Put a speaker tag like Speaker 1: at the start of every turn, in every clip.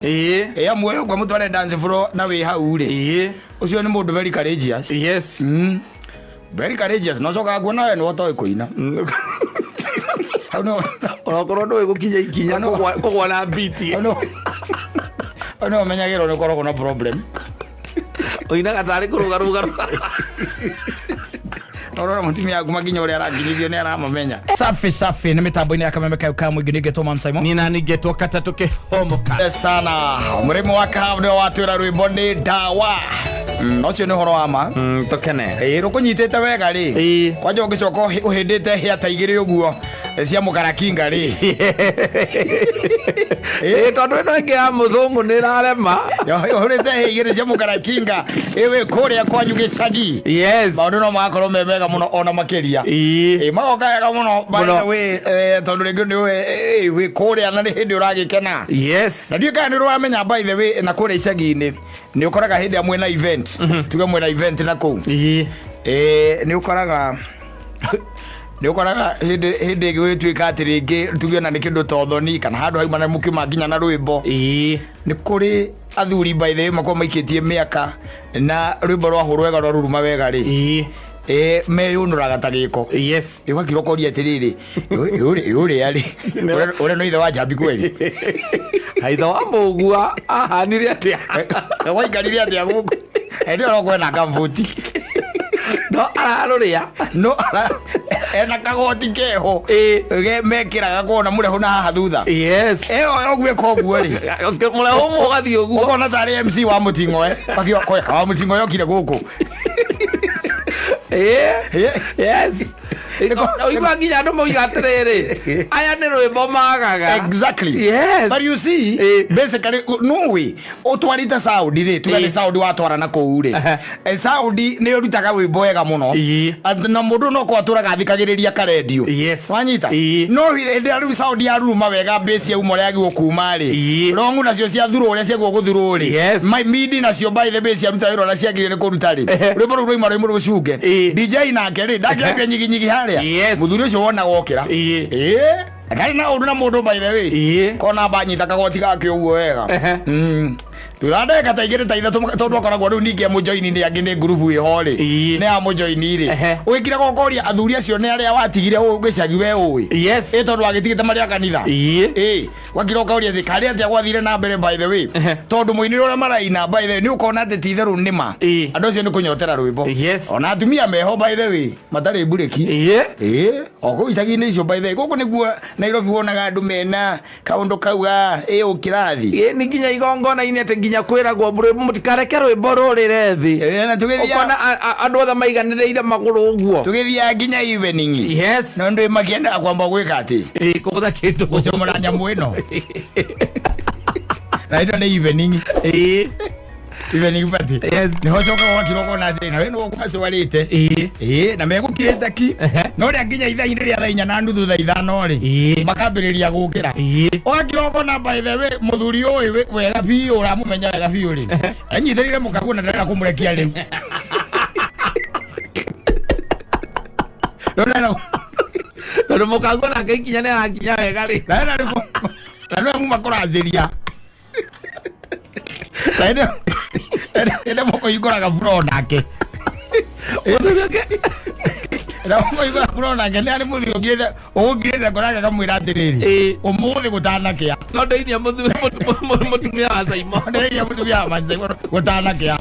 Speaker 1: Amwe kwa mutware dance floor na we hau ri ucio ni mundu very courageous.
Speaker 2: Yes.
Speaker 1: Very courageous. No coka kuona we no toy kuina. No
Speaker 2: okorwo ndwe gukinya ikinya kugwa na beat.
Speaker 1: No menyagiro ni korwo kuna problem.
Speaker 2: Oina gatari kurugaruga.
Speaker 1: Orora mutumia yaku makinya uri araginyithio ni aramamenya.
Speaker 3: Safi ni mitambo-ini ya kameme kau ka mwingi ningetwo Mam Simon.
Speaker 2: Nina ningetwo Katatu Kihomoka.
Speaker 1: Sana murimo wa kahabu ndio watwira rwimbo ni dawa. Ucio ni horo wa ma.
Speaker 2: Tokene.
Speaker 1: Rukunyitite wega ri. Kwanja ungicoka uhindite hia ta igiri uguo cia mukarakinga ri.
Speaker 2: Tondu ino ingi ya muthungu ni rarema.
Speaker 1: Uhindite hia igiri cia mukarakinga iwe kuria kwanyu gicagi.
Speaker 2: Yes.
Speaker 1: Maundu no makorwo memega muno ona makiria. Magoka wega muno by the way tondu ringi ni we kuria na ni hindi uragikena.
Speaker 2: Yes.
Speaker 1: Na ndio kana ni wamenya by the way na kuria icagi-ini ni ukoraga hindi amwe na event. Tuge mwena event na ku. Ni ukoraga hindi gwitwika atiringi tuge na ni kindu tothoni kana handu hauma na mukima nginya na rwimbo. Ni kuri athuri by the way makwa maikitie miaka na rwimbo rwa hurwega rwa ruruma wega ri. Meyunuraga tagiko.
Speaker 2: Yes.
Speaker 1: Iwakiro koria atiriri. Uri ari. Uri no ithe wa Jambi kweli.
Speaker 2: Haitha wa mugua ahanire atia.
Speaker 1: Waikarire atia guku. Ndio rokwena kamvuti.
Speaker 2: No araruria.
Speaker 1: No ena kagoti keho. Mekiraga kuona mureho na haha thutha.
Speaker 2: Yes.
Speaker 1: Ogwe koguo ri.
Speaker 2: Mureho mugathi uguo.
Speaker 1: Ukona tari MC wa mutingo Bakio koya wa mutingo yokire guku. Yes.
Speaker 2: Oigwa nginya andu moiga atiriri aya ni rwimbo magaga.
Speaker 1: Exactly.
Speaker 2: Yes.
Speaker 1: But you see basically no way utwarite sound ri tugane sound watwara na kou ri sound ni urutaga rwimbo wega muno na mundu no kwaturaga thikagiriria ka radio.
Speaker 2: Yes.
Speaker 1: Wanyita no hindi aru sound ya ruma wega bass ya umore agi gukuma ri rongu nacio cia thuru uria cia guthuru ri my midi nacio by the bass ya ruta wira na cia ngire kuruta ri rwimbo rwima rwimbo rucunge DJ nake ri ndake nyigi haria muthuri ucio wona gokira akari na undu na mundu by the way kona banyita kagoti gake uguo wega turade kata igire ta ithatu tondu akoragwo riu ningi amujoini ni angi ni group wi hori ni amujoini ri wikira gokoria athuri acio ni aria watigire ugicagi we ui tondu agitigite maria kanitha wakira gokoria thikari atia gwathire na mbere by the way tondu muiniro ria maraina by the way ni ukona ati titheru nima andu acio ni kunyotera rwimbo ona atumia meho by the way matari bureki ogo icagi-ini icio by the way guku niguo Nairobi wonaga andu mena kaundu kauga ukirathi
Speaker 2: ni nginya igongona-ini ati nginya kwiragwo mutikare rwimbo rurire thi
Speaker 1: na tugithia
Speaker 2: ukona andu othe maiganireire maguru uguo
Speaker 1: tugithia nginya evening.
Speaker 2: Yes.
Speaker 1: No ndu makienda kwamba gwika ati
Speaker 2: kugutha kindu
Speaker 1: gucomora nyamu ino na ndo ni evening. Evening party.
Speaker 2: Yes.
Speaker 1: Ni hocoka wakiroko na thina we no kwatwarite na megukirite ki no ria nginya ithaini ria thainya na nduthu tha ithano ri makambiriria gukira wakiroko na by the way muthuri uyu wega biu uramumenya wega biu ri anyithirire mukagu na ndara kumurekia riu
Speaker 2: no mukagu na kinya ne akinya wega ri
Speaker 1: na mu makoraziria enda moko iguraga furo nake enda moko iguraga furo nake ni ari muthiro ngire koraga kamwira atiriri umuthi gutanakia
Speaker 2: no ndeithia mutumia wa Simon
Speaker 1: ndeithia mutumia wa Simon gutanakia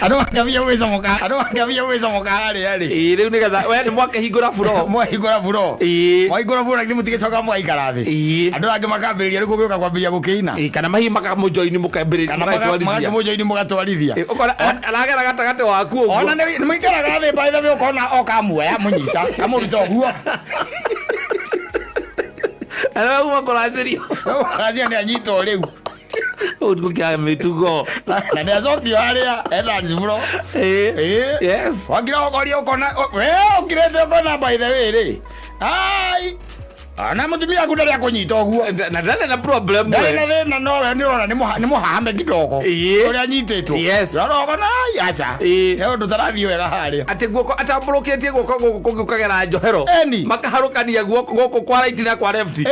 Speaker 1: ado akavia weza moka ari
Speaker 2: riu nigetha we ni mwakehingura furo
Speaker 1: mwahingura furo lakini mutigicoka mwaikarathi andu angi makambiriria riu gugiuka kwambiria gukiina
Speaker 2: kana mahimaka mujoini mukambiriria
Speaker 1: kana mujoini mugatwarithia
Speaker 2: ukora aragera gatagati waku uguo
Speaker 1: ona ni mwikaraga thi by the way ukona okamuoya munyita kamuruta uguo
Speaker 2: ara umakorazirio
Speaker 1: azia ni anyito riu
Speaker 2: utukia mitugo
Speaker 1: na ndeazokio haria dance floor
Speaker 2: yes
Speaker 1: wakira gokoria ukona we ukirete ukona by the way ri ai ana mutumia aku ndari akunyita oguo
Speaker 2: na ndari na problem
Speaker 1: we na thina no we ni rona ni muhame kidogo uria nyititwo rora na yacha he undu tarathio wega haria
Speaker 2: ati guoko atamburukitie guoko gukagera njohero makaharukania guoko kwa right na kwa left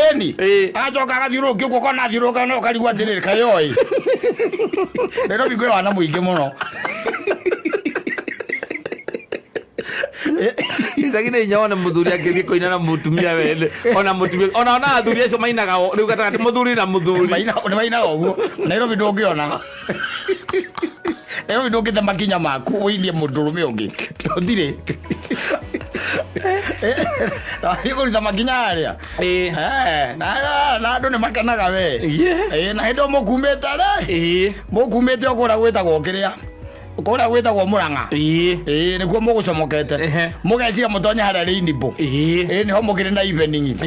Speaker 1: acoka agathiurukia guoko na thiuruka no karigwa atiriri kayoi Nairobi gwe wana muingi muno
Speaker 2: Isagine nyaona muthuri akithie koina na mutumia wende ona mutumia ona athuri acio mainaga riu gatagati muthuri na muthuri
Speaker 1: mainaga uguo Nairobi ndungiona Nairobi ndungite makinya maku uilie mundurume ungi uthire Ikuritha makinya aria na andu ni makenaga we na hindo mukumite ri mukumite okura gwitagwo kiria ukora gwitagwo Murang'a nikuo mugucomokete mugeciria mutonya haria Rainbow niho mugire na evening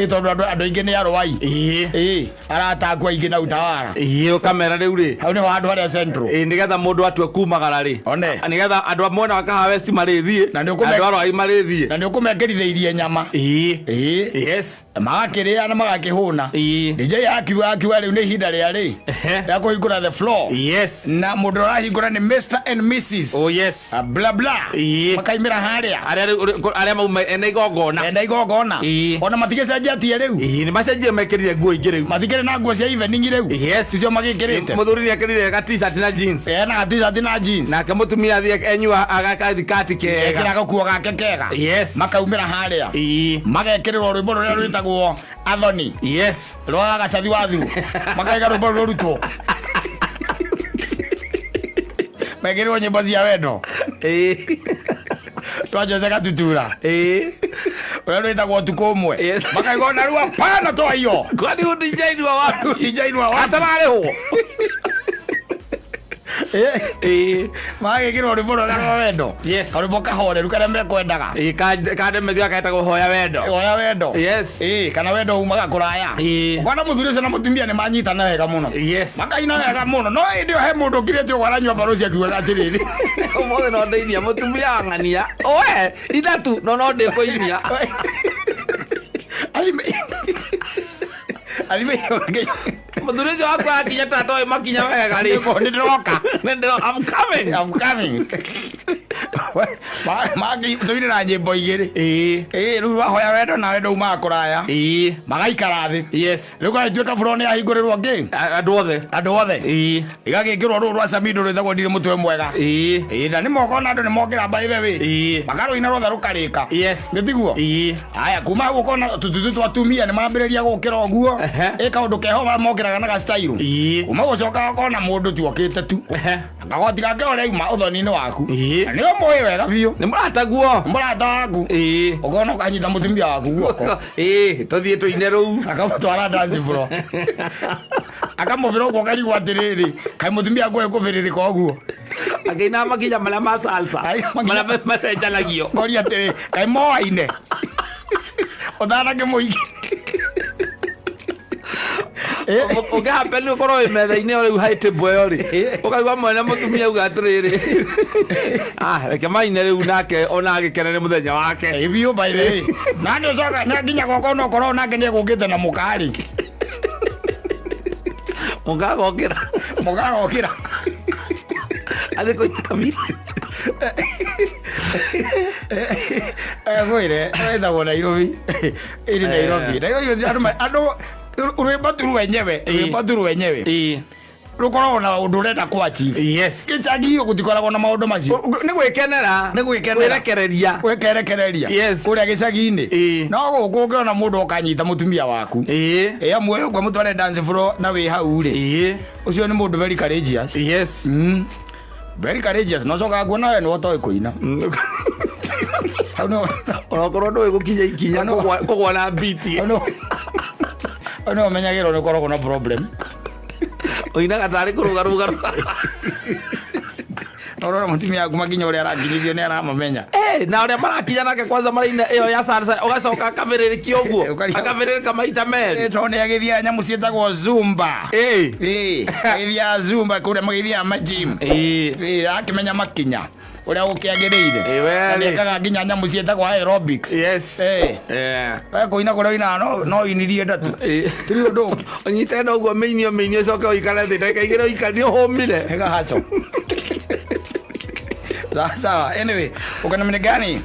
Speaker 1: tondu andu aingi ni arwai aratakwa aingi na utawara
Speaker 2: kamera riu ri
Speaker 1: hau niho andu haria Central
Speaker 2: nigetha mundu atue kumagara ri nigetha andu amwena wakaha westi marithie andu arwai marithie
Speaker 1: na nikumekeritheirie nyama magakiria na magakihuna DJ akiwa riu ni ihinda ria ri ya kuhingura the floor na mundu arahingura ni Mr. and Mrs. Blah blah. Makaimira haria.
Speaker 2: Aria mauma ena igongona.
Speaker 1: Ona matigecenjia atia riu.
Speaker 2: Ni macenjia mekirire nguo ingi riu.
Speaker 1: Matikire na nguo cia evening riu.
Speaker 2: Icio magikirite. Muthuri ni akirire ga t-shirt na jeans.
Speaker 1: Na t-shirt na jeans.
Speaker 2: Na kamutumia thie enyua agakathikati kega.
Speaker 1: Ekira gakuo gake kega. Makaumira haria. Magekirira rwimbo ruria rwitagwo Athoni. Rwa gacathi wathu. Makaiga rwimbo rurutwo. Megirwo nyimbo cia wendo twajoceka tutura uria rwitagwo tuko umwe makaigona rua pana toa iyo
Speaker 2: kwani undijainwa watu atararihwo
Speaker 1: magikirwo rwimbo rwa wendo rwimbo kahoreru karia mekwendaga
Speaker 2: kademethio gaetagwo hoya wendo
Speaker 1: kana wendo umaga kuraya ukona muthuri ucio na mutumia ni manyitana wega muno makaina wega muno no ndio he mundu kirete gwaranywa mbaro cia kiuga atiriri
Speaker 2: umothe no ndeinia mutumia ang'ania we ithatu no ndikuinia muthuri ucio wakwa akinya tatoe makinya wega ri
Speaker 1: ndiroka
Speaker 2: I'm coming
Speaker 1: magi tuine na nyimbo igiri riu wahoya wendo na wendo umaga kuraya magaikara thi riu gagituika buroni ahingurirwo ngi andu othe igagikirwo ruru rwa Samido rwithagwo ndire mutwe mwega na ni moko na andu ni mokira mbaibe wi magaruina rwothe rukarika nitiguo aya kuma hau ukona tututu twatumia ni mambiriria gukira uguo kaundu keho mokiraga na gastyle kuma gucoka ukona mundu tuokite tu agagoti gake ore uma uthoni-ini waku nio mwe wega biu
Speaker 2: ni murataguo
Speaker 1: murata waku ukona ukanyita mutumia waku guoko
Speaker 2: tuthie tuine ruu
Speaker 1: akamutwara dance floor akamuvira uguo karigwo atiriri kai mutumia waku ekuviririka uguo
Speaker 2: akaina makinya maria ma salsa maria macenjanagio
Speaker 1: ngori atiri kai moaine uthanage muingi
Speaker 2: ugahape ni ukorwo wi metha-ini riu hai table iyo ri ukaigua mwene mutumia uga atiriri reke maine riu nake ona agikene ni muthenya wake
Speaker 1: biu by the way na ni ucoka na nginya goko no korwo nake ni egukite na mukari mugagokira
Speaker 2: athi kuitabi
Speaker 1: gwire wethagwo Nairobi iri Nairobi andu rwimbo turu wenyewe rukoragwo na undu urenda kwa chief gicagi gutikoragwo na maundu macio
Speaker 2: ni gwikenera
Speaker 1: wekerekereria kuria gicagi-ini no guku ungiona mundu ukanyita mutumia waku amwe ugwe mutware dance floor na wi hau ri ucio ni mundu very courageous very courageous no coka nguona we no toy kuina
Speaker 2: onokorwo ndui gukinya ikinya kugwa na biti
Speaker 1: ono menyagirwo ni koragwo na problem
Speaker 2: oinaga tari kurugaruga
Speaker 1: Orora mutumia yaku makinya uria arangirithio ni aramamenya
Speaker 2: na uria marakinya nake kwanza maraina iyo ya salsa ugacoka akaviririkio uguo akaviririka maita meri
Speaker 1: to ni agithia nyamu cietagwo zumba agithia zumba kuria magithia majim akimenya makinya uria ukiagiriire ni kaga nginya nyamu cietagwo aerobics kuina kuria ina no inirie ndatu tiri undu
Speaker 2: onyite ndo uguo meinio coke uikare thi ndagika igiri uikari uhumire
Speaker 1: ega haco sawa anyway uko namna gani